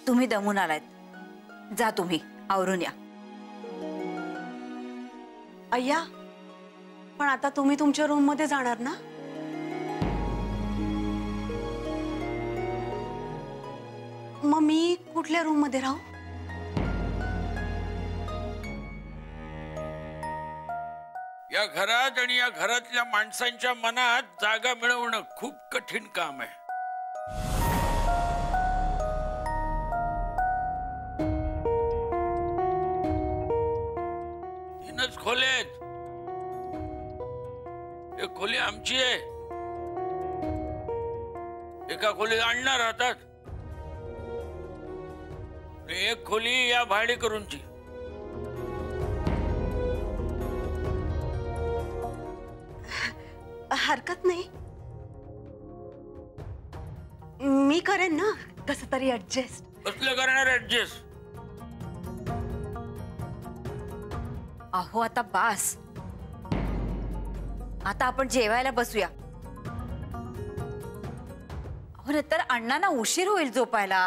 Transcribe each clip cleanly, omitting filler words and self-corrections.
तुम्ही दमून आलात, जा तुम्ही आवरून या. अय्या, पण आता तुम्ही तुमच्या रूम मध्ये जाणार ना? मग मी कुठल्या रूम मध्ये राहू? या घरात आणि या घरातल्या माणसांच्या मनात जागा मिळवणं खूप कठीण काम आहे. तीनच खोल्या आहेत. एक खोली आमची आहे, एका खोलीत अण्णा राहतात, एक खोली या भाडेकरूंची. हरकत नाही, मी करेन ना कसं तरी ऍडजस्ट. कसलं करणार ऍडजस्ट? अहो आता बास, आता आपण जेवायला बसूया. अहो नंतर अण्णांना उशीर होईल झोपायला.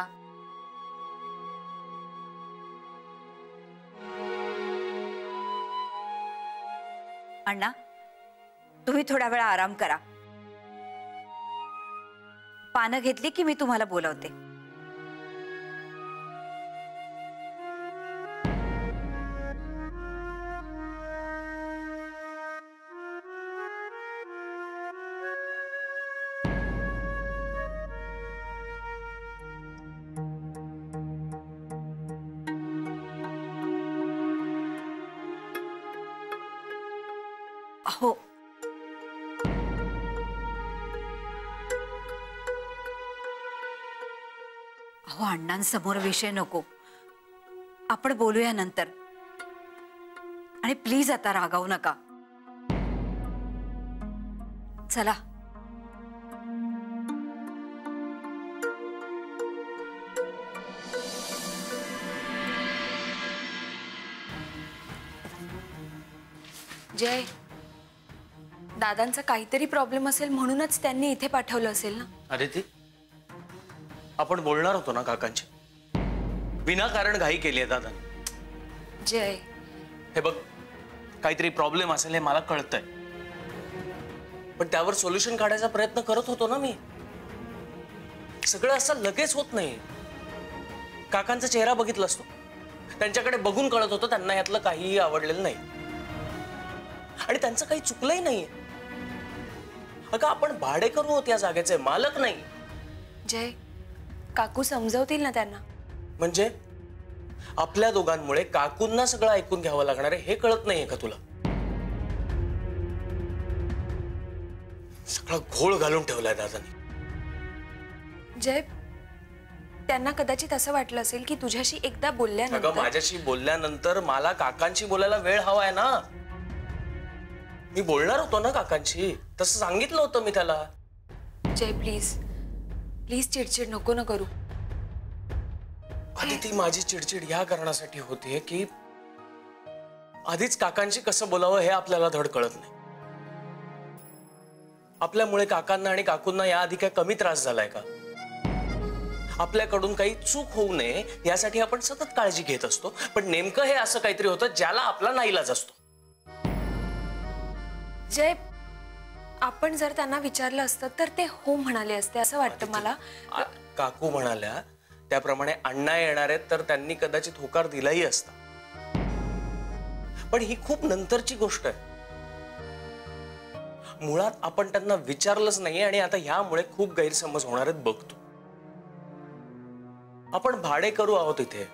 अण्णा, तुम्ही थोडा वेळ आराम करा. पानं घेतली की मी तुम्हाला बोलवते. अहो अहो अण्णांसमोर विषय नको, आपण बोलूया नंतर. आणि प्लीज आता रागावू नका. चला. जय, दादांचा काहीतरी प्रॉब्लेम असेल म्हणूनच त्यांनी इथे पाठवलं असेल ना. अरे ती आपण बोलणार होतो ना काकांची, विनाकारण घाई केली आहे दादाने. जय, हे बघ, काहीतरी प्रॉब्लेम असेल हे मला कळतंय, पण त्यावर सोल्युशन काढायचा प्रयत्न करत होतो ना मी. सगळं असं लगेच होत नाही. काकांचा चेहरा बघितलास तू, त्यांच्याकडे बघून कळत होतं त्यांना यातलं काहीही आवडलेलं नाही आणि त्यांचं काही चुकलंही नाहीये. अगं आपण भाडेकरू आहोत या जागेचे, मालक नाही. जय, काकू समजवतील ना त्यांना. म्हणजे आपल्या दोघांमुळे काकूंना सगळं ऐकून घ्यावं लागणार आहे हे कळत नाहीये का तुला? सगळा घोळ घालून ठेवलाय दादानी. जय, त्यांना कदाचित असं वाटलं असेल की तुझ्याशी एकदा बोलल्यानंतर. अगं माझ्याशी बोलल्यानंतर मला काकांशी बोलायला वेळ हवाय ना. मी बोलणार होतो ना काकांशी, तसं सांगितलं होतं मी त्याला. जय प्लीज प्लीज चिडचिड नको ना करू. आधी ती माझी चिडचिड ह्या कारणासाठी होतीये की आधीच काकांशी कसं बोलावं हे आपल्याला धड कळत नाही. आपल्यामुळे काकांना आणि काकूंना याआधी काय कमी त्रास झालाय का? आपल्याकडून काही चूक होऊ नये यासाठी आपण सतत काळजी घेत असतो, पण नेमकं हे असं काहीतरी होतं ज्याला आपला नाईलाज असतो. जय, आपण जर त्यांना विचारलं असतं तर ते हो म्हणाले असते असं वाटतं मला. काकू म्हणाल्या त्याप्रमाणे अण्णा येणार आहेत तर त्यांनी कदाचित होकार दिलाही असता, पण ही खूप नंतरची गोष्ट आहे. मुळात आपण त्यांना विचारलंच नाही आणि आता ह्यामुळे खूप गैरसमज होणार आहेत बघतो. आपण भाडेकरू आहोत इथे.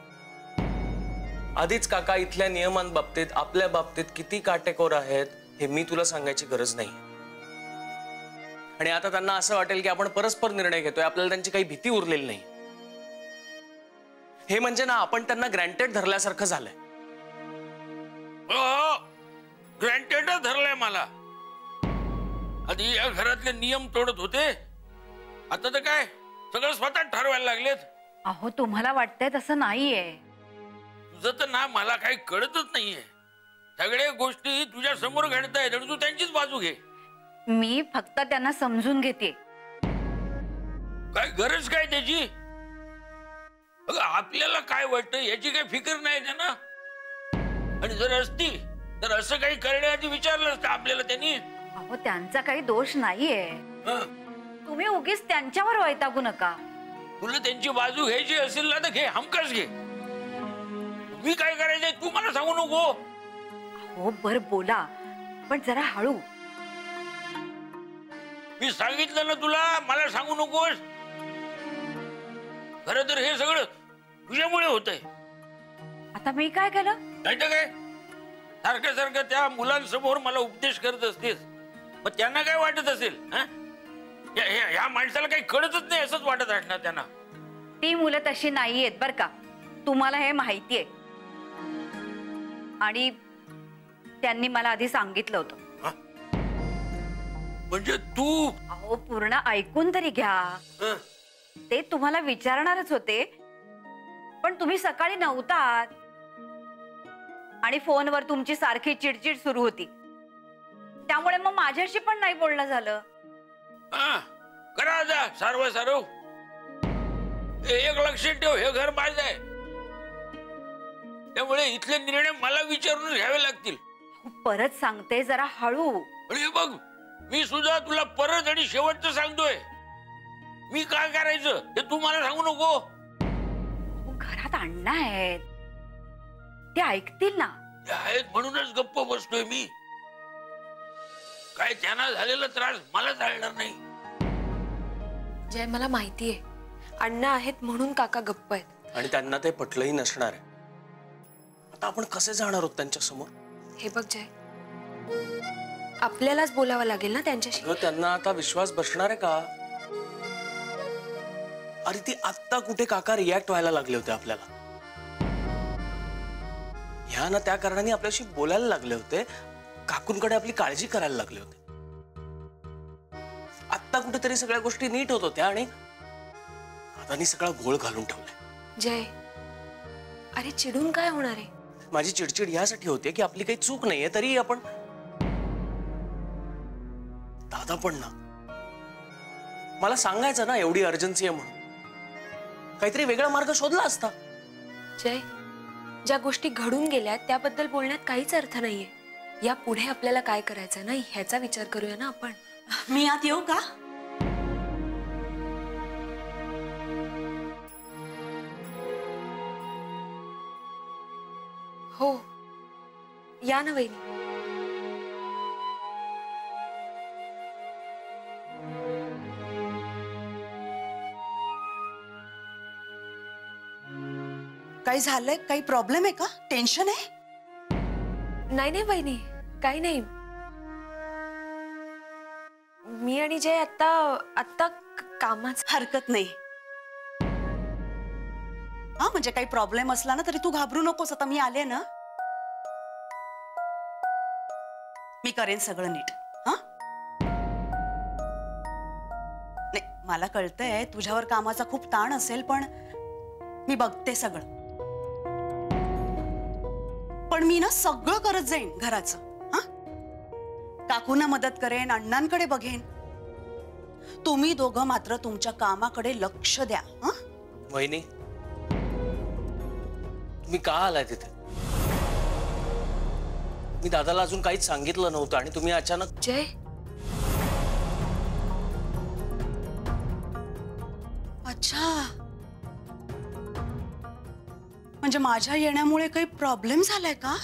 आधीच काका इथल्या नियमांबाबतीत आपल्या बाबतीत किती काटेकोर आहेत हे मी तुला सांगायची गरज नाही. आणि आता त्यांना असं वाटेल की आपण परस्पर निर्णय घेतोय, आपल्याला त्यांची काही भीती उरलेली नाही. हे म्हणजे ना आपण त्यांना ग्रँटेड धरल्यासारखं झालंय. ग्रँटेडच धरलंय मला. आधी या घरातले नियम तोडत होते, आता तर काय सगळं स्वतः ठरवायला लागलेत. अहो तुम्हाला वाटतंय तसं नाहीये. तुझं तर ना मला काही कळतच नाहीये. सगळ्या गोष्टी तुझ्या समोर घडतायत आणि तू त्यांचीच बाजू घे. मी फक्त त्यांना समजून घेते. काय गरज काय त्याची? अगं आपल्याला काय वाटतं याची काही फिकर नाही त्यांना. आणि जर असती तर असं काही करण्याआधी विचारलं असतं आपल्याला त्यांनी. अहो त्यांचा काही दोष नाहीये. हं. तुम्ही उगीच त्यांच्यावर वैतागू नका. तुला त्यांची बाजू घ्यायची असेल ना तर घे, हमखास घे. मी काय करायचंय तू मला सांगू नको. हो बर बोला, पण जरा हळू. मी सांगितलं ना तुला, मला सांगू नकोस. खरं तर हे सगळं तुझ्यामुळे होतंय. आता मी काय केलं? नाही तर काय, सारखं सारखं त्या मुलांसमोर मला उपदेश करत असतेस. मग त्यांना काय वाटत असेल? ह्या माणसाला काही कळतच नाही असंच वाटत असणार त्यांना. ती मुलं तशी नाहीयेत बर का, तुम्हाला हे माहितीये. आणि त्यांनी मला आधी सांगितलं होतं. म्हणजे तू अहो पूर्ण ऐकून तरी घ्या. हं, ते तुम्हाला विचारणारच होते, पण तुम्ही सकाळी नव्हतात आणि फोनवर तुमची सारखी चिडचिड सुरू होती. त्यामुळे मग माझ्याशी पण नाही बोलणं झालं. हं, करा जा सारव सारव. एक लक्षात ठेव, हे घर माझं आहे. त्यामुळे इथले निर्णय मला विचारून घ्यावे लागतील. परत सांगते जरा हळू. आणि हे बघ, मी सुद्धा तुला परत आणि शेवटचं सांगतोय, मी काय करायचं ते तू मला सांगू नको. घरात अण्णा आहेत, ते ऐकतील ना. ते आहेत म्हणूनच गप्प बसतोय मी. काय त्यांना झालेला त्रास मला चालणार नाही. जय, मला माहितीये अण्णा आहेत म्हणून काका गप्प आहेत. आणि त्यांना ते पटलंही नसणार आहे. आता आपण कसे जाणार आहोत त्यांच्या समोर? हे बघ जय, आपल्यालाच बोलावं लागेल ना त्यांच्याशी. अगं, त्यांना आता विश्वास बसणार आहे का? अरे ती आत्ता कुठे काका रिॲक्ट व्हायला लागले होते आपल्याला. ह्या ना त्या कारणाने आपल्याशी बोलायला लागले होते, काकूंकडे आपली काळजी करायला लागले होते. आत्ता कुठेतरी सगळ्या गोष्टी नीट होत होत्या आणि आता सगळा घोळ घालून ठेवलाय. जय, अरे चिडून काय होणार आहे? माझी चिडचिड यासाठी होते की आपली काही चूक नाहीये, तरी आपण दादा पण ना मला सांगायचं ना एवढी अर्जन्सी आहे म्हणून. काहीतरी वेगळा मार्ग शोधला असता. जय, ज्या गोष्टी घडून गेल्या त्याबद्दल बोलण्यात काहीच अर्थ नाहीये. या पुढे आपल्याला काय करायचं ना ह्याचा विचार करूया ना आपण. मी आत येऊ का? हो, या ना वहिनी. काही झालंय? काही प्रॉब्लेम आहे का? टेन्शन आहे? नाही नाही वहिनी, काही नाही. मी आणि जय आत्ता आत्ता कामाच. हरकत नाही. हा म्हणजे काही प्रॉब्लेम असला ना तरी तू घाबरू नकोस. आता मी आले ना, मी करेन सगळं नीट. हा नाही, मला कळतंय तुझ्यावर कामाचा खूप ताण असेल, पण मी बघते सगळं. पण मी ना सगळं करत जाईन घराचं. हा, काकूंना मदत करेन, अण्णांकडे बघेन. तुम्ही दोघं मात्र तुमच्या कामाकडे लक्ष द्या. हा वहिनी, तुम्ही का आलाय तिथे? मी दादाला अजून काहीच सांगितलं नव्हतं आणि तुम्ही अचानक. जय, अच्छा, म्हणजे माझ्या येण्यामुळे काही प्रॉब्लेम झालाय का?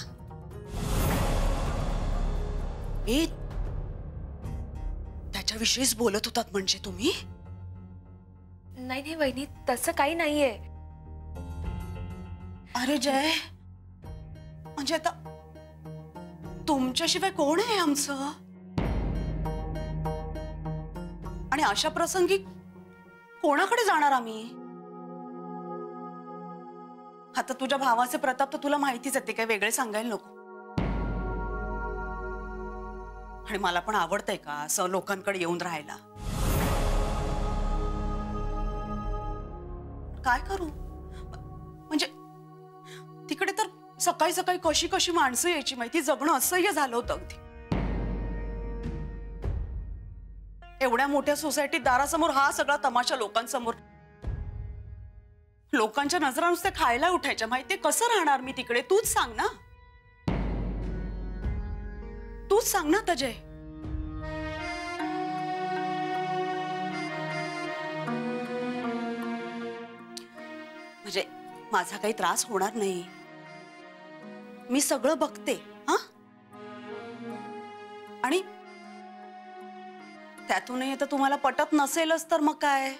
ए, त्याच्याविषयीच बोलत होतात म्हणजे तुम्ही? नाही नाही वहिनी, तसं काही नाहीये. अरे जय, म्हणजे आता तुमच्याशिवाय कोण आहे आमचं? आणि अशा प्रसंगी कोणाकडे जाणार आम्ही? आता तुझ्या भावाचे प्रताप तर तुला माहितीच आहे, ते काही वेगळे सांगायला नको. आणि मला पण आवडतंय का असं लोकांकडे येऊन राहायला? काय करू म्हणजे तिकडे तर सकाळी सकाळी कशी कशी माणसं यायची माहिती, जगणं असह्य झालं होतं अगदी. एवढ्या मोठ्या सोसायटीत दारासमोर हा सगळा तमाशा लोकांसमोर. लोकांच्या नजरा नुसत्या खायला उठायच्या माहितीये. कसं राहणार मी तिकडे? तूच सांग ना. तूच सांग ना तजय. म्हणजे माझा काही त्रास होणार नाही. मी सगळं बघते. हा, आणि त्यातूनही आता तुम्हाला पटत नसेलच तर मग काय,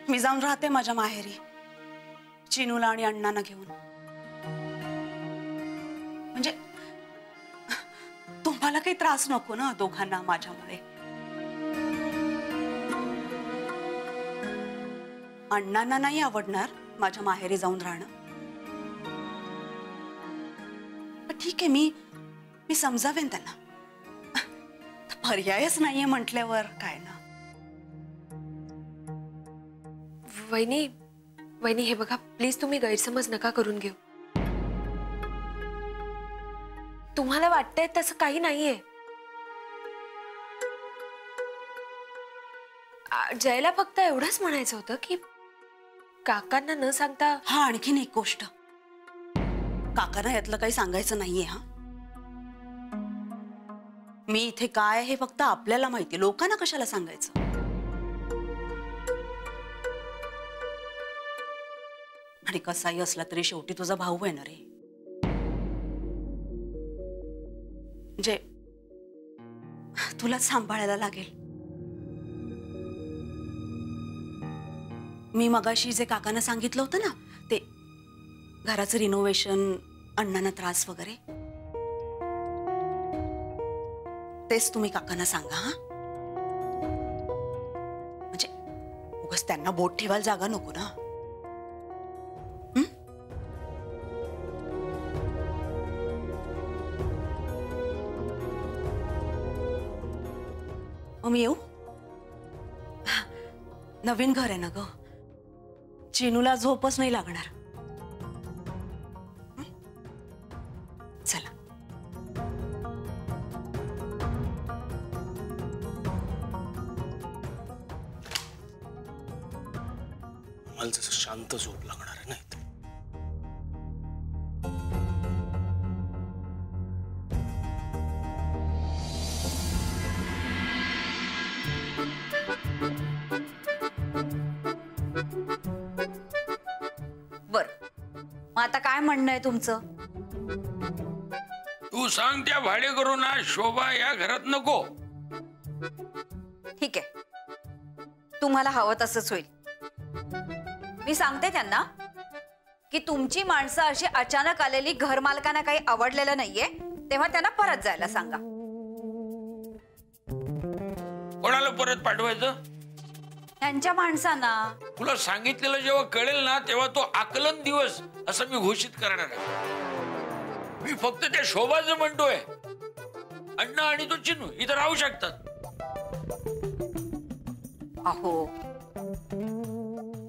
मी जाऊन राहते माझ्या माहेरी चिनूला आणि अण्णांना घेऊन. म्हणजे तुम्हाला काही त्रास नको ना दोघांना माझ्यामुळे. अण्णांना नाही आवडणार माझ्या माहेरी जाऊन राहणं. ठीक आहे, मी समजावेन त्यांना. पर्यायच नाहीये म्हटल्यावर काय ना. वहिनी वहिनी हे बघा, प्लीज तुम्ही गैरसमज नका करून घेऊ. तुम्हाला वाटतंय तसं काही नाहीये. जयला फक्त एवढंच म्हणायचं होतं की काकांना न सांगता. हा, आणखीन एक गोष्ट, काकांना यातलं काही सांगायचं नाहीये. हा, मी इथे काय हे फक्त आपल्याला माहिती, लोकांना कशाला सांगायचं. आणि कसाही असला तरी शेवटी तुझा भाऊ आहे ना रे. म्हणजे तुलाच सांभाळायला लागेल. मी मगाशी जे काकांना सांगितलं होतं ना, ते घराचं रिनोव्हेशन, अण्णांना त्रास वगैरे, तेच तुम्ही काकांना सांगा. हा, म्हणजे उगाच त्यांना बोट ठेवायला जागा नको ना. मी येऊ? नवीन घर आहे ना ग, चिनूला झोपच नाही लागणार. चला. मला जसं शांत झोप लागणार आहे ना इथे. बर, मग आता काय म्हणणं आहे तुमचं? तू सांग त्या भाडेकरूंना शोभा या घरात नको. ठीक आहे, तुम्हाला हवं तसंच होईल. मी सांगते त्यांना की तुमची माणसं अशी अचानक आलेली घरमालकांना काही आवडलेलं नाहीये, तेव्हा त्यांना परत जायला सांगा. कोणाला परत पाठवायचं? त्यांच्या माणसांना. तुला सांगितलेलं जेव्हा कळेल ना, तेव्हा तो आकलन दिवस असं मी घोषित करणार आहे. मी फक्त त्या शोभाचं म्हणतोय. अण्णा आणि तो चिनू इथं राहू शकतात. अहो,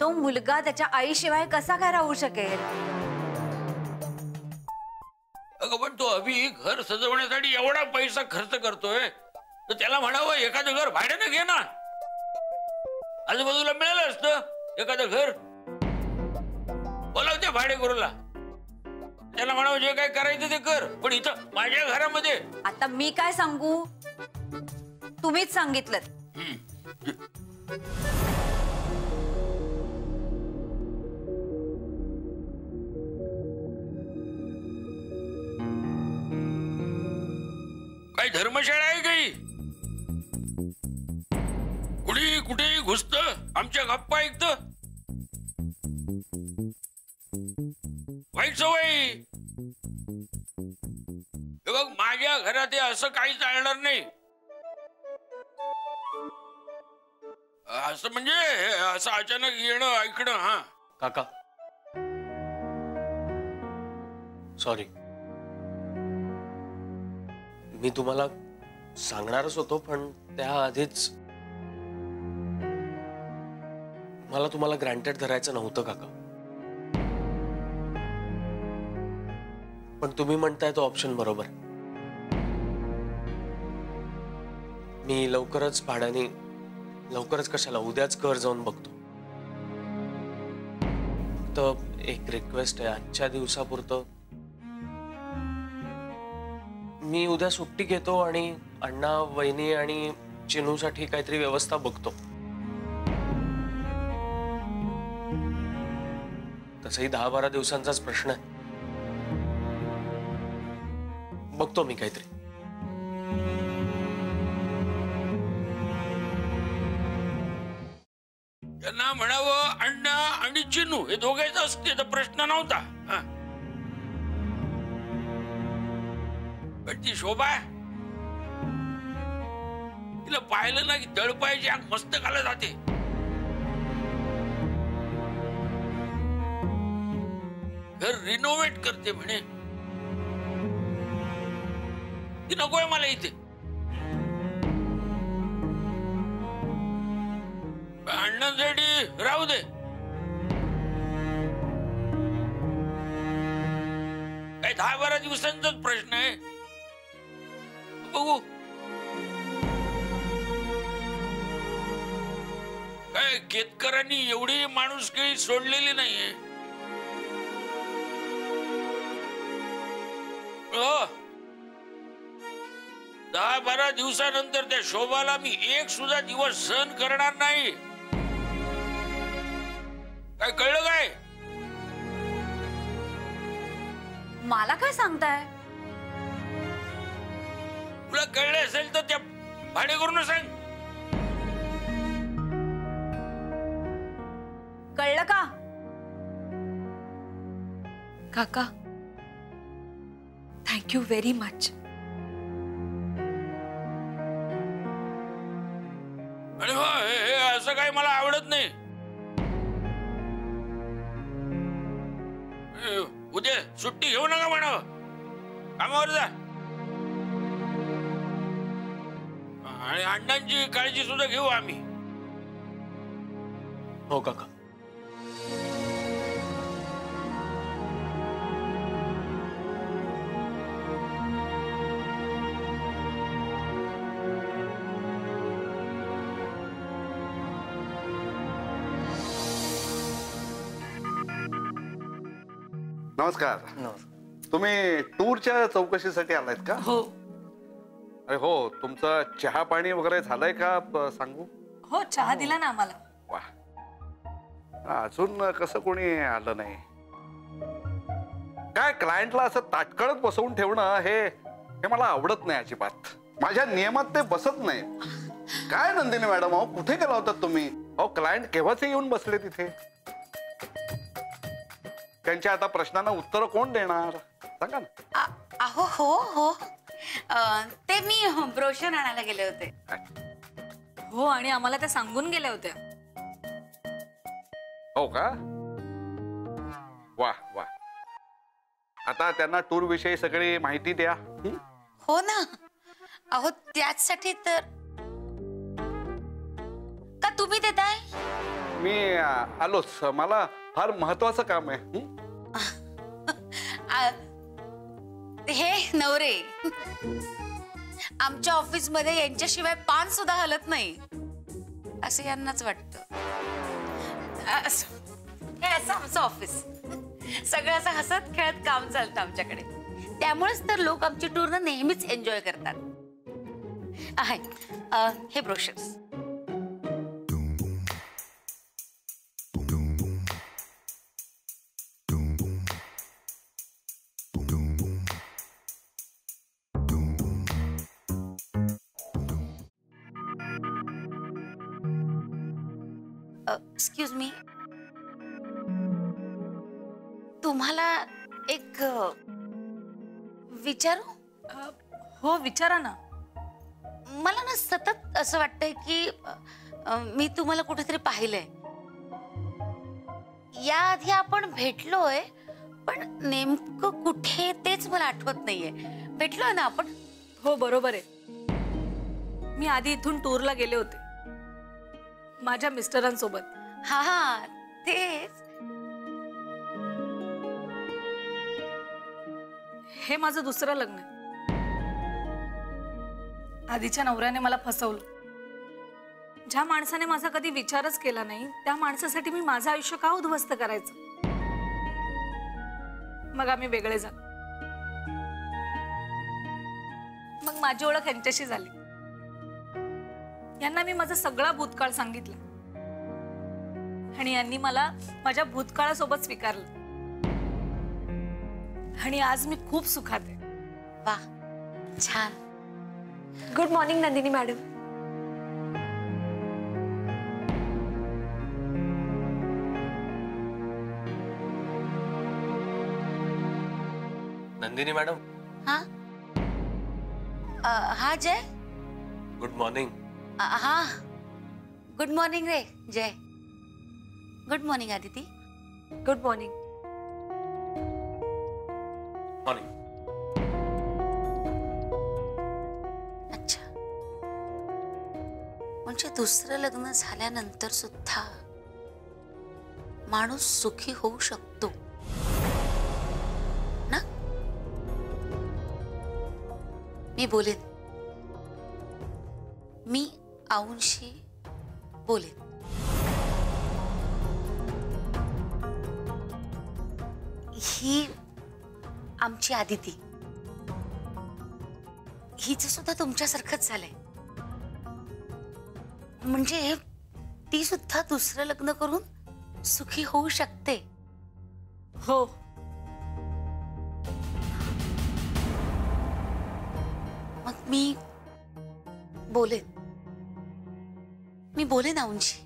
तो मुलगा त्याच्या आईशिवाय कसा काय राहू शकेल? अगं पण तो अभि घर सजवण्यासाठी एवढा पैसा खर्च करतोय, तर त्याला म्हणावं एखादं घर भाड्यानं घे ना. आजूबाजूला मिळालं असतं एखादं घर. बोलाव त्या भाडेकरूला, त्याला म्हणावं जे काय करायचं ते कर, पण इथं माझ्या घरामध्ये. आता मी काय सांगू? तुम्हीच सांगितलं. काही धर्मशाळा आहे काही? कुणी कुठेही घुसत, आमच्या गप्पा ऐकत. वाईट सवय. बघ, माझ्या घरात असं काही चालणार नाही. असं म्हणजे असं अचानक येणं ऐकणं. हा काका, सॉरी. मी तुम्हाला सांगणारच होतो, पण त्याआधीच मला तुम्हाला ग्रँटेड धरायचं नव्हतं काका. पण तुम्ही म्हणताय तो ऑप्शन बरोबर. मी लवकरच भाड्याने, लवकरच कशाला, उद्याच घर जाऊन बघतो. फक्त एक रिक्वेस्ट आहे, आजच्या दिवसापुरतं मी उद्या सुट्टी घेतो आणि अण्णा, वहिनी आणि चिनूसाठी काहीतरी व्यवस्था बघतो. तसंही 10-12 दिवसांचाच प्रश्न आहे. बघतो मी काहीतरी. त्यांना म्हणावं अण्णा आणि चिनू हे दोघेच असते तर प्रश्न नव्हता. हा. पण ती शोभा तिला पाहिलं ना की दळपायची आग मस्तकाला जाते. घर रिनोव्हेट करते म्हणे. ती नकोय मला इथे. अण्णांसाठी राहू दे. काही 10-12 दिवसांचाच प्रश्न आहे. बघू काय केतकरांनी एवढी माणुसकी सोडलेली नाहीये. 10-12 दिवसानंतर त्या शोभाला मी एक सुद्धा दिवस सहन करणार नाही. काय कळलं काय? मला काय सांगताय? तुला कळलं असेल तर त्या भाडे करून सांग. कळलं का? काका, थँक्यू व्हेरी मच. आणि हो हे असं काही मला आवडत नाही. उद्या सुट्टी घेऊ नका म्हणावं. कामावर जा. आणि अण्णांची काळजी सुद्धा घेऊ आम्ही. हो काका. नमस्कार. तुम्ही टूरच्या चौकशीसाठी आलायत का? हो अरे हो, तुमचं चहा पाणी वगैरे झालंय का? सांगू? हो, चहा दिला ना आम्हाला. वा, अजून कसं कोणी आलं नाही. काय क्लायंटला असं ताटकळत बसवून ठेवणं हे मला आवडत नाही अजिबात. माझ्या नियमात ते बसत नाही. काय नंदिनी मॅडम, अहो कुठे गेला होतात तुम्ही? अहो क्लायंट केव्हाचे येऊन बसले तिथे. त्यांच्या आता प्रश्नांना उत्तर कोण देणार सांगा ना. अहो हो हो, ते मी ब्रोशर आणायला गेले होते. हो, आणि आम्हाला त्या सांगून गेल्या होत्या. हो का? वा वा. आता त्यांना टूर विषयी सगळी माहिती द्या. हो ना. अहो त्याचसाठी तर. का तुम्ही देताय? मी आलोच. मला फार महत्वाचं काम आहे. हे नवरे आमच्या ऑफिस मध्ये यांच्याशिवाय पान सुद्धा हलत नाही असं यांनाच वाटतं. हे असं आमचं ऑफिस. सगळं असं हसत खेळत काम चालतं आमच्याकडे. त्यामुळेच तर लोक आमची टूर नेहमीच एन्जॉय करतात. आहे हे ब्रोशर्स. एक्सक्यूज मी, तुम्हाला एक विचारू? हो, विचारा ना. मला ना सतत असं वाटतंय की मी तुम्हाला कुठेतरी पाहिलंय. याआधी आपण भेटलोय, पण नेमकं कुठे तेच मला आठवत नाहीये. भेटलोय ना आपण? हो, बरोबर आहे. मी आधी इथून टूरला गेले होते माझ्या मिस्टरांसोबत. हा हा, तेच. हे माझं दुसरं लग्न आहे. आधीच्या नवऱ्याने मला फसवलं. ज्या माणसाने माझा कधी विचारच केला नाही त्या माणसासाठी मी माझं आयुष्य का उद्ध्वस्त करायचं. मग आम्ही वेगळे झालो. मग माझी ओळख यांच्याशी झाली. यांना मी माझा सगळा भूतकाळ सांगितला आणि यांनी मला माझ्या भूतकाळासोबत स्वीकारलं. आणि आज मी खूप सुखात आहे. वा, छान. Good morning Nandini madam. Nandini madam, हा हा जय. Good morning. हा, गुड मॉर्निंग रे Jay. Good morning Aditi. Good morning. Morning. अच्छा, म्हणजे दुसरं लग्न झाल्यानंतर सुद्धा माणूस सुखी होऊ शकतो ना. मी बोलेन, मी आऊंशी बोलेन. ही आमची आदिती, हिचं सुद्धा तुमच्यासारखंच झालंय. म्हणजे ती सुद्धा दुसरं लग्न करून सुखी होऊ शकते. हो, मग मी बोलेन आऊंशी.